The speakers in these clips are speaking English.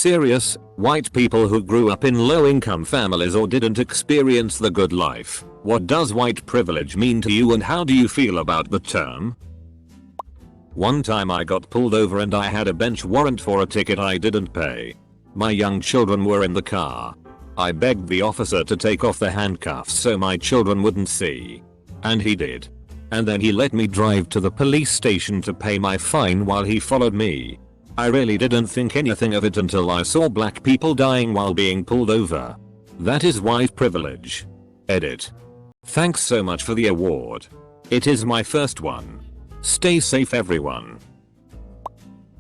Serious, white people who grew up in low-income families or didn't experience the good life. What does white privilege mean to you and how do you feel about the term? One time I got pulled over and I had a bench warrant for a ticket I didn't pay. My young children were in the car. I begged the officer to take off the handcuffs so my children wouldn't see. And he did. And then he let me drive to the police station to pay my fine while he followed me. I really didn't think anything of it until I saw black people dying while being pulled over. That is white privilege. Edit. Thanks so much for the award. It is my first one. Stay safe everyone.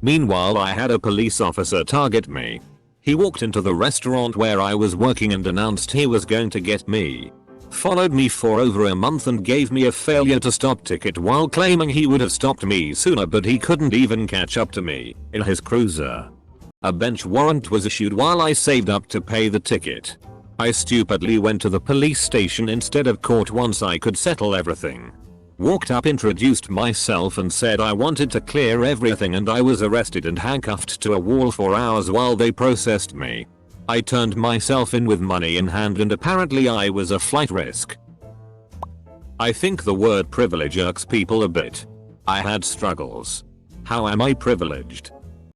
Meanwhile, I had a police officer target me. He walked into the restaurant where I was working and announced he was going to get me. Followed me for over a month and gave me a failure to stop ticket while claiming he would have stopped me sooner, but he couldn't even catch up to me in his cruiser. A bench warrant was issued while I saved up to pay the ticket. I stupidly went to the police station instead of court once I could settle everything. Walked up, introduced myself and said I wanted to clear everything, and I was arrested and handcuffed to a wall for hours while they processed me. I turned myself in with money in hand and apparently I was a flight risk. I think the word privilege irks people a bit. I had struggles. How am I privileged?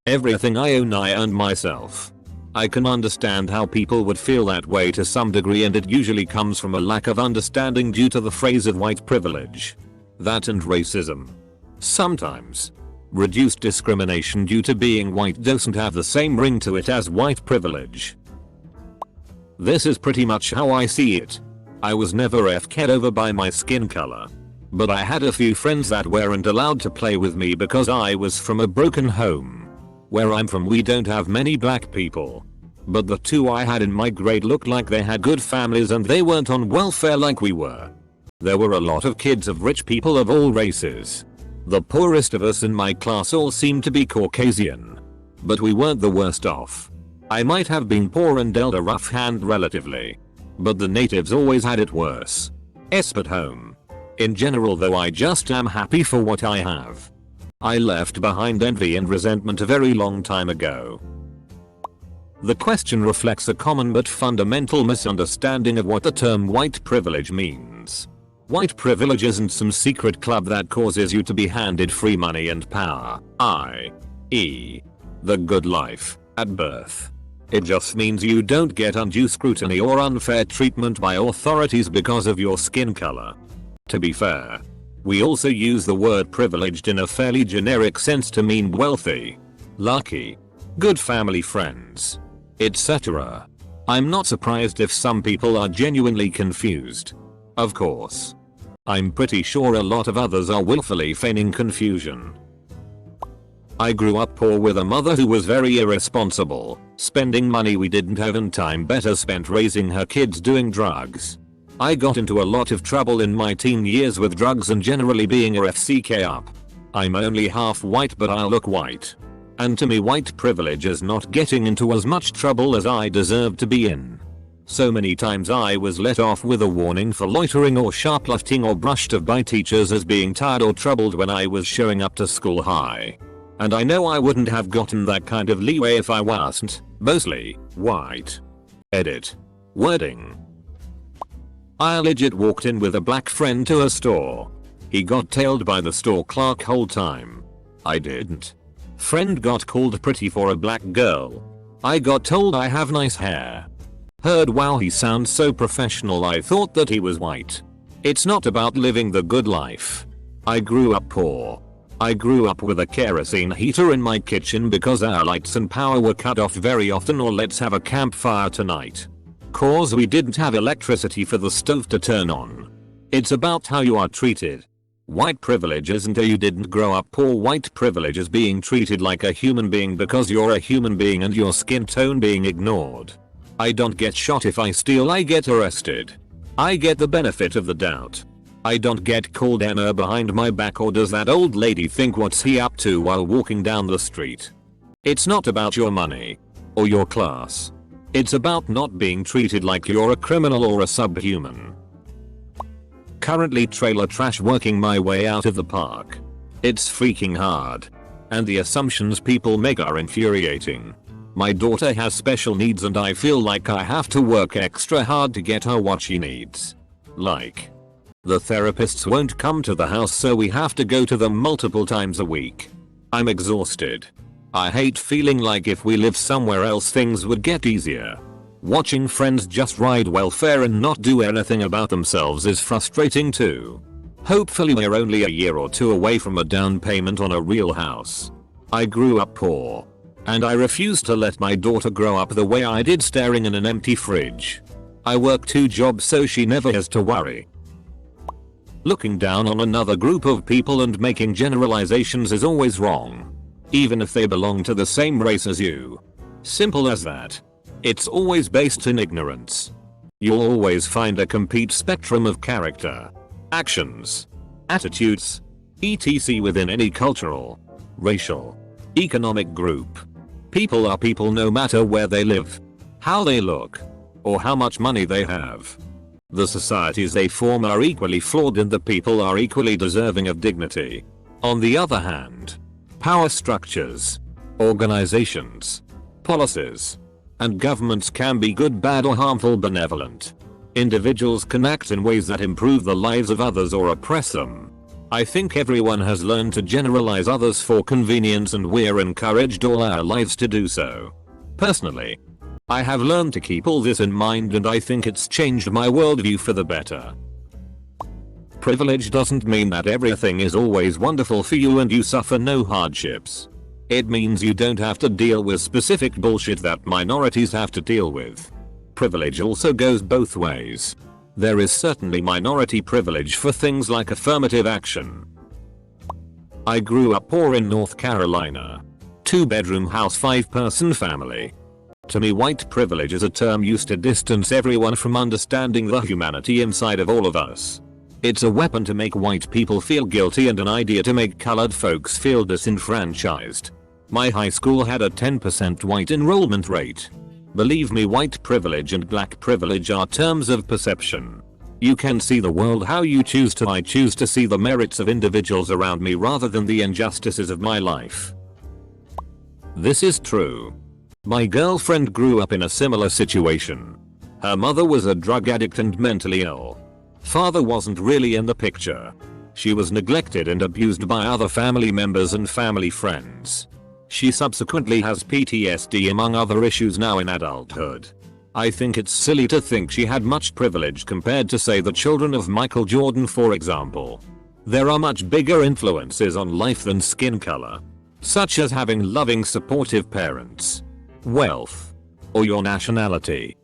Everything I own I earned myself. I can understand how people would feel that way to some degree, and it usually comes from a lack of understanding due to the phrase of white privilege. That and racism. Sometimes. Reduced discrimination due to being white doesn't have the same ring to it as white privilege. This is pretty much how I see it. I was never f***ed over by my skin color. But I had a few friends that weren't allowed to play with me because I was from a broken home. Where I'm from we don't have many black people. But the two I had in my grade looked like they had good families and they weren't on welfare like we were. There were a lot of kids of rich people of all races. The poorest of us in my class all seemed to be Caucasian. But we weren't the worst off. I might have been poor and dealt a rough hand relatively. But the natives always had it worse. At home. In general though, I just am happy for what I have. I left behind envy and resentment a very long time ago. The question reflects a common but fundamental misunderstanding of what the term white privilege means. White privilege isn't some secret club that causes you to be handed free money and power, i.e. the good life, at birth. It just means you don't get undue scrutiny or unfair treatment by authorities because of your skin color. To be fair, we also use the word privileged in a fairly generic sense to mean wealthy, lucky, good family, friends, etc. I'm not surprised if some people are genuinely confused. Of course. I'm pretty sure a lot of others are willfully feigning confusion. I grew up poor with a mother who was very irresponsible, spending money we didn't have and time better spent raising her kids doing drugs. I got into a lot of trouble in my teen years with drugs and generally being a FCK up. I'm only half white but I look white. And to me white privilege is not getting into as much trouble as I deserve to be in. So many times I was let off with a warning for loitering or shoplifting or brushed off by teachers as being tired or troubled when I was showing up to school high. And I know I wouldn't have gotten that kind of leeway if I wasn't mostly white. Edit. Wording. I legit walked in with a black friend to a store. He got tailed by the store clerk whole time. I didn't. Friend got called pretty for a black girl. I got told I have nice hair. Heard wow he sounds so professional, I thought that he was white. It's not about living the good life. I grew up poor. I grew up with a kerosene heater in my kitchen because our lights and power were cut off very often, or let's have a campfire tonight. Cause we didn't have electricity for the stove to turn on. It's about how you are treated. White privilege isn't a you didn't grow up poor. White privilege is being treated like a human being because you're a human being and your skin tone being ignored. I don't get shot if I steal, I get arrested. I get the benefit of the doubt. I don't get called Anna behind my back, or does that old lady think what's he up to while walking down the street. It's not about your money. Or your class. It's about not being treated like you're a criminal or a subhuman. Currently trailer trash working my way out of the park. It's freaking hard. And the assumptions people make are infuriating. My daughter has special needs and I feel like I have to work extra hard to get her what she needs. Like, the therapists won't come to the house so we have to go to them multiple times a week. I'm exhausted. I hate feeling like if we lived somewhere else things would get easier. Watching friends just ride welfare and not do anything about themselves is frustrating too. Hopefully we're only a year or two away from a down payment on a real house. I grew up poor. And I refuse to let my daughter grow up the way I did staring in an empty fridge. I work 2 jobs so she never has to worry. Looking down on another group of people and making generalizations is always wrong. Even if they belong to the same race as you. Simple as that. It's always based in ignorance. You'll always find a complete spectrum of character, actions, attitudes, etc. within any cultural, racial, economic group. People are people no matter where they live, how they look, or how much money they have. The societies they form are equally flawed and the people are equally deserving of dignity. On the other hand, power structures, organizations, policies, and governments can be good, bad, or harmful, benevolent. Individuals can act in ways that improve the lives of others or oppress them. I think everyone has learned to generalize others for convenience and we're encouraged all our lives to do so. Personally, I have learned to keep all this in mind and I think it's changed my worldview for the better. Privilege doesn't mean that everything is always wonderful for you and you suffer no hardships. It means you don't have to deal with specific bullshit that minorities have to deal with. Privilege also goes both ways. There is certainly minority privilege for things like affirmative action. I grew up poor in North Carolina. 2-bedroom house, 5-person family. To me, white privilege is a term used to distance everyone from understanding the humanity inside of all of us. It's a weapon to make white people feel guilty and an idea to make colored folks feel disenfranchised. My high school had a 10% white enrollment rate. Believe me, white privilege and black privilege are terms of perception. You can see the world how you choose to. I choose to see the merits of individuals around me rather than the injustices of my life. This is true. My girlfriend grew up in a similar situation. Her mother was a drug addict and mentally ill. Father wasn't really in the picture. She was neglected and abused by other family members and family friends. She subsequently has PTSD among other issues now in adulthood. I think it's silly to think she had much privilege compared to, say, the children of Michael Jordan, for example. There are much bigger influences on life than skin color, such as having loving, supportive parents, wealth, or your nationality.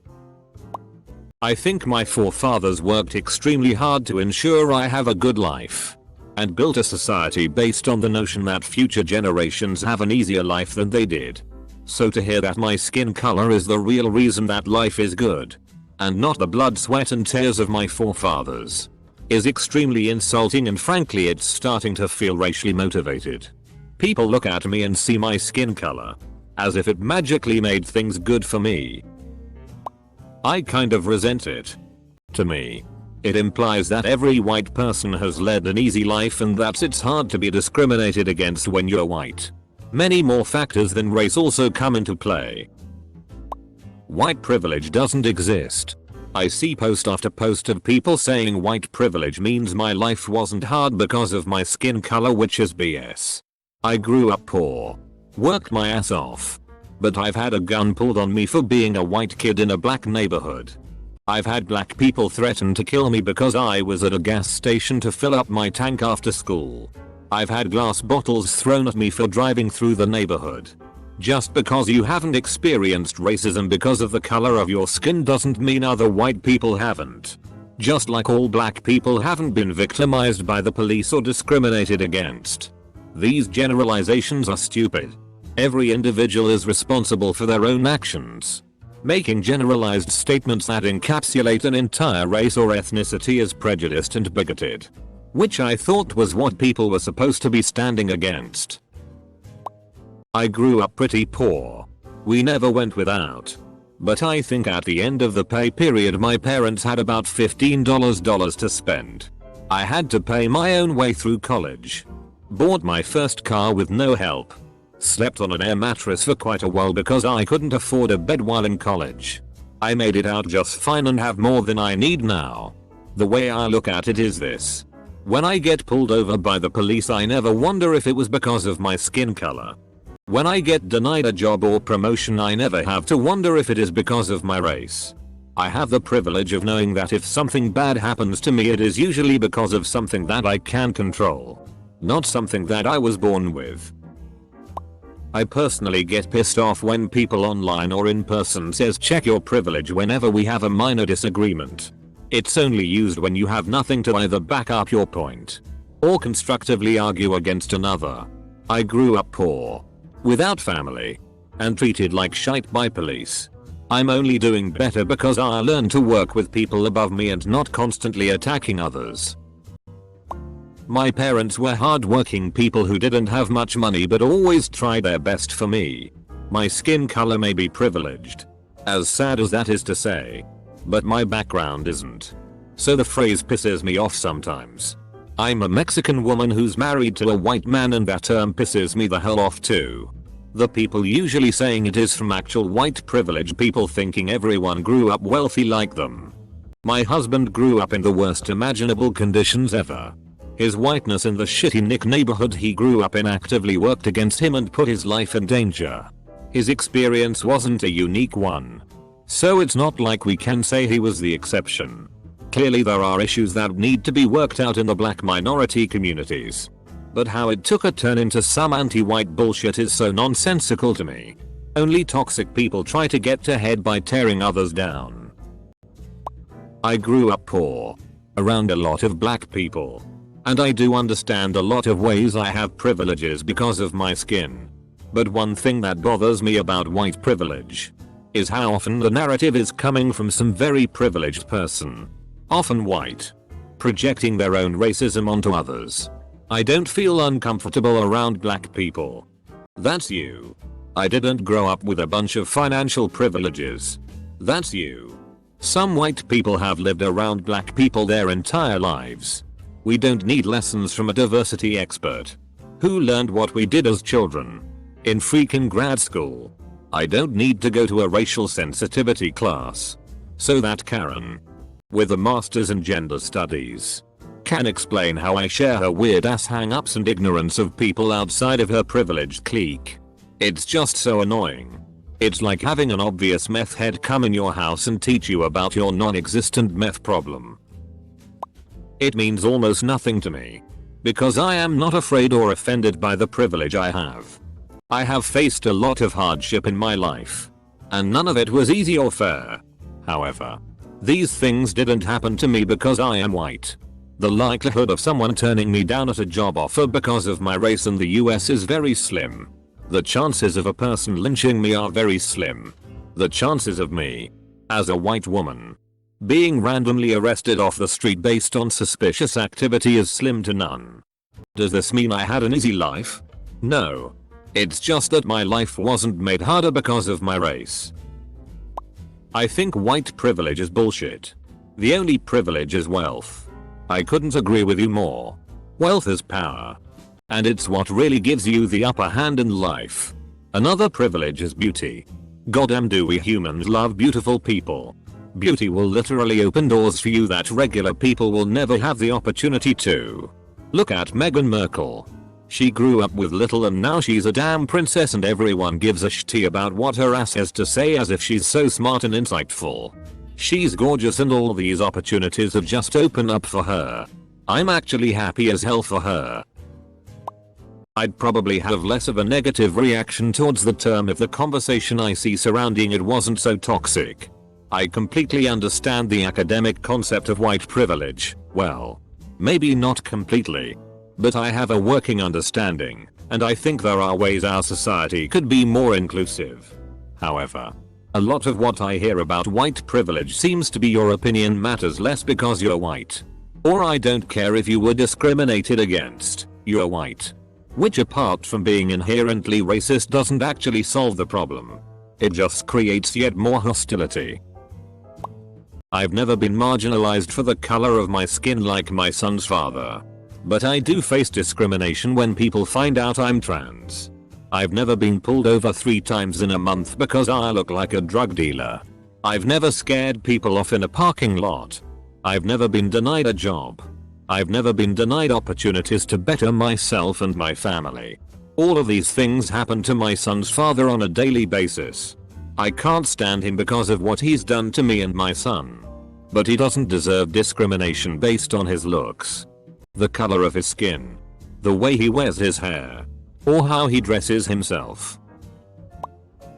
I think my forefathers worked extremely hard to ensure I have a good life, and built a society based on the notion that future generations have an easier life than they did. So to hear that my skin color is the real reason that life is good, and not the blood, sweat and tears of my forefathers, is extremely insulting, and frankly it's starting to feel racially motivated. People look at me and see my skin color, as if it magically made things good for me. I kind of resent it. To me, it implies that every white person has led an easy life and that it's hard to be discriminated against when you're white. Many more factors than race also come into play. White privilege doesn't exist. I see post after post of people saying white privilege means my life wasn't hard because of my skin color, which is BS. I grew up poor, worked my ass off, but I've had a gun pulled on me for being a white kid in a black neighborhood. I've had black people threaten to kill me because I was at a gas station to fill up my tank after school. I've had glass bottles thrown at me for driving through the neighborhood. Just because you haven't experienced racism because of the color of your skin doesn't mean other white people haven't. Just like all black people haven't been victimized by the police or discriminated against. These generalizations are stupid. Every individual is responsible for their own actions. Making generalized statements that encapsulate an entire race or ethnicity is prejudiced and bigoted, which I thought was what people were supposed to be standing against. I grew up pretty poor. We never went without. But I think at the end of the pay period my parents had about $15 to spend. I had to pay my own way through college. Bought my first car with no help. Slept on an air mattress for quite a while because I couldn't afford a bed while in college. I made it out just fine and have more than I need now. The way I look at it is this. When I get pulled over by the police, I never wonder if it was because of my skin color. When I get denied a job or promotion, I never have to wonder if it is because of my race. I have the privilege of knowing that if something bad happens to me, it is usually because of something that I can control, not something that I was born with. I personally get pissed off when people online or in person says check your privilege whenever we have a minor disagreement. It's only used when you have nothing to either back up your point or constructively argue against another. I grew up poor, without family, and treated like shite by police. I'm only doing better because I learned to work with people above me and not constantly attacking others. My parents were hard-working people who didn't have much money but always tried their best for me. My skin color may be privileged, as sad as that is to say, but my background isn't. So the phrase pisses me off sometimes. I'm a Mexican woman who's married to a white man, and that term pisses me the hell off too. The people usually saying it is from actual white privilege people thinking everyone grew up wealthy like them. My husband grew up in the worst imaginable conditions ever. His whiteness in the shitty Nick neighborhood he grew up in actively worked against him and put his life in danger. His experience wasn't a unique one, so it's not like we can say he was the exception. Clearly there are issues that need to be worked out in the black minority communities. But how it took a turn into some anti-white bullshit is so nonsensical to me. Only toxic people try to get ahead by tearing others down. I grew up poor, around a lot of black people, and I do understand a lot of ways I have privileges because of my skin. But one thing that bothers me about white privilege is how often the narrative is coming from some very privileged person, often white, projecting their own racism onto others. I don't feel uncomfortable around black people. That's you. I didn't grow up with a bunch of financial privileges. That's you. Some white people have lived around black people their entire lives. We don't need lessons from a diversity expert who learned what we did as children in freaking grad school. I don't need to go to a racial sensitivity class so that Karen, with a master's in gender studies, can explain how I share her weird ass hang-ups and ignorance of people outside of her privileged clique. It's just so annoying. It's like having an obvious meth head come in your house and teach you about your non-existent meth problem. It means almost nothing to me, because I am not afraid or offended by the privilege I have. I have faced a lot of hardship in my life, and none of it was easy or fair. However, these things didn't happen to me because I am white. The likelihood of someone turning me down at a job offer because of my race in the US is very slim. The chances of a person lynching me are very slim. The chances of me, as a white woman, being randomly arrested off the street based on suspicious activity is slim to none. Does this mean I had an easy life? No. It's just that my life wasn't made harder because of my race. I think white privilege is bullshit. The only privilege is wealth. I couldn't agree with you more. Wealth is power, and it's what really gives you the upper hand in life. Another privilege is beauty. Goddamn do we humans love beautiful people. Beauty will literally open doors for you that regular people will never have the opportunity to. Look at Meghan Markle. She grew up with little and now she's a damn princess and everyone gives a shit about what her ass has to say as if she's so smart and insightful. She's gorgeous and all these opportunities have just opened up for her. I'm actually happy as hell for her. I'd probably have less of a negative reaction towards the term if the conversation I see surrounding it wasn't so toxic. I completely understand the academic concept of white privilege. Well, maybe not completely, but I have a working understanding, and I think there are ways our society could be more inclusive. However, a lot of what I hear about white privilege seems to be your opinion matters less because you're white. Or I don't care if you were discriminated against, you're white. Which apart from being inherently racist doesn't actually solve the problem. It just creates yet more hostility. I've never been marginalized for the color of my skin like my son's father. But I do face discrimination when people find out I'm trans. I've never been pulled over 3 times in a month because I look like a drug dealer. I've never scared people off in a parking lot. I've never been denied a job. I've never been denied opportunities to better myself and my family. All of these things happen to my son's father on a daily basis. I can't stand him because of what he's done to me and my son. But he doesn't deserve discrimination based on his looks, the color of his skin, the way he wears his hair, or how he dresses himself.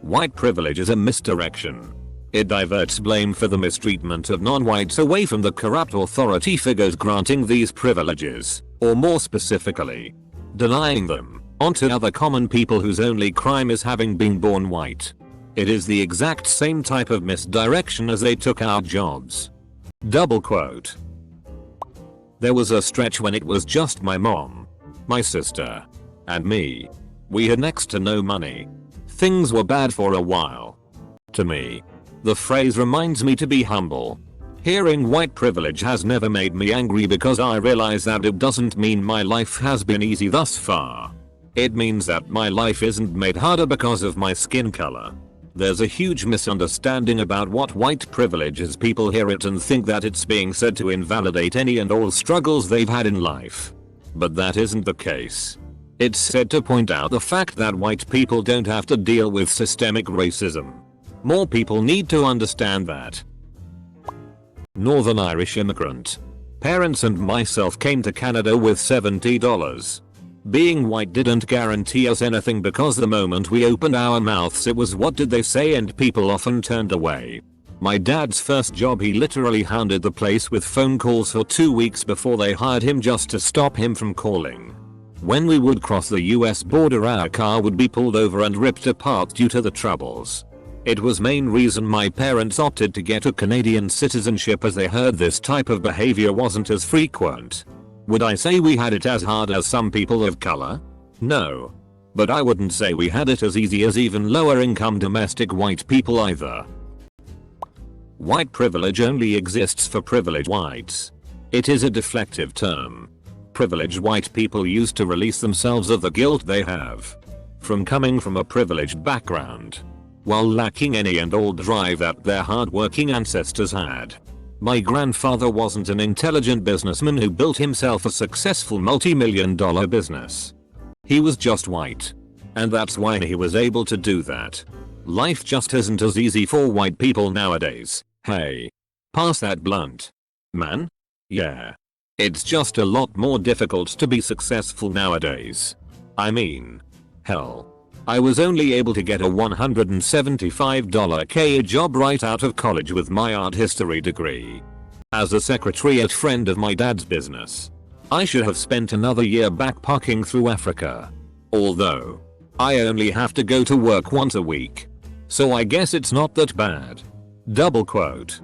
White privilege is a misdirection. It diverts blame for the mistreatment of non-whites away from the corrupt authority figures granting these privileges, or more specifically, denying them, onto other common people whose only crime is having been born white. It is the exact same type of misdirection as they took our jobs. Double quote. There was a stretch when it was just my mom, my sister, and me. We had next to no money. Things were bad for a while. To me, the phrase reminds me to be humble. Hearing white privilege has never made me angry because I realize that it doesn't mean my life has been easy thus far. It means that my life isn't made harder because of my skin color. There's a huge misunderstanding about what white privilege is. People hear it and think that it's being said to invalidate any and all struggles they've had in life. But that isn't the case. It's said to point out the fact that white people don't have to deal with systemic racism. More people need to understand that. Northern Irish immigrant. Parents and myself came to Canada with $70. Being white didn't guarantee us anything because the moment we opened our mouths it was what did they say and people often turned away. My dad's first job, he literally hounded the place with phone calls for 2 weeks before they hired him just to stop him from calling. When we would cross the US border our car would be pulled over and ripped apart due to the troubles. It was main reason my parents opted to get a Canadian citizenship as they heard this type of behavior wasn't as frequent. Would I say we had it as hard as some people of color? No. But I wouldn't say we had it as easy as even lower income domestic white people either. White privilege only exists for privileged whites. It is a deflective term. Privileged white people use to release themselves of the guilt they have from coming from a privileged background, while lacking any and all drive that their hard-working ancestors had. My grandfather wasn't an intelligent businessman who built himself a successful multi-million-dollar business. He was just white. And that's why he was able to do that. Life just isn't as easy for white people nowadays. Hey. Pass that blunt. Man? Yeah. It's just a lot more difficult to be successful nowadays. I mean, hell. I was only able to get a $175K job right out of college with my art history degree. As a secretariat friend of my dad's business. I should have spent another year backpacking through Africa. Although, I only have to go to work once a week. So I guess it's not that bad. Double quote.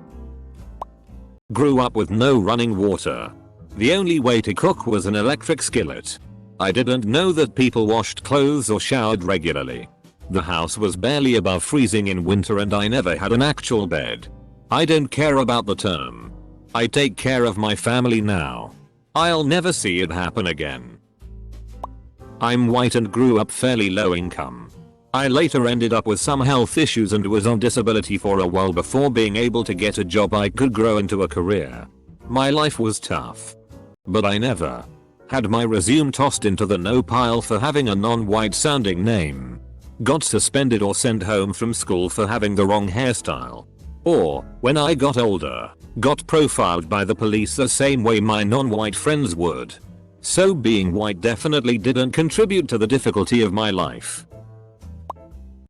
Grew up with no running water. The only way to cook was an electric skillet. I didn't know that people washed clothes or showered regularly. The house was barely above freezing in winter and I never had an actual bed. I don't care about the term. I take care of my family now. I'll never see it happen again. I'm white and grew up fairly low income. I later ended up with some health issues and was on disability for a while before being able to get a job I could grow into a career. My life was tough. But I never had my resume tossed into the no pile for having a non-white sounding name. Got suspended or sent home from school for having the wrong hairstyle. Or, when I got older, got profiled by the police the same way my non-white friends would. So being white definitely didn't contribute to the difficulty of my life.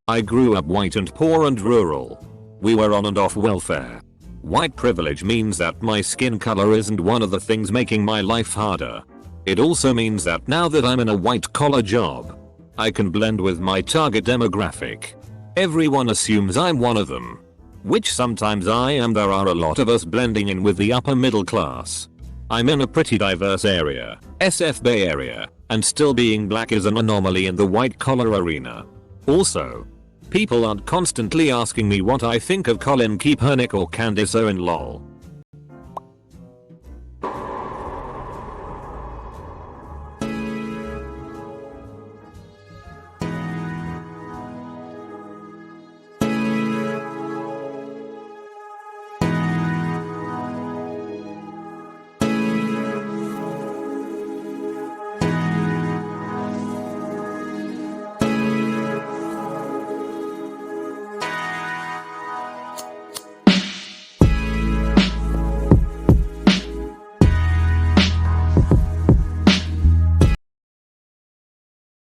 I grew up white and poor and rural. We were on and off welfare. White privilege means that my skin color isn't one of the things making my life harder. It also means that now that I'm in a white collar job, I can blend with my target demographic. Everyone assumes I'm one of them. Which sometimes I am. There are a lot of us blending in with the upper middle class. I'm in a pretty diverse area, SF Bay Area, and still being black is an anomaly in the white collar arena. Also, people aren't constantly asking me what I think of Colin Kaepernick or Candace Owen lol.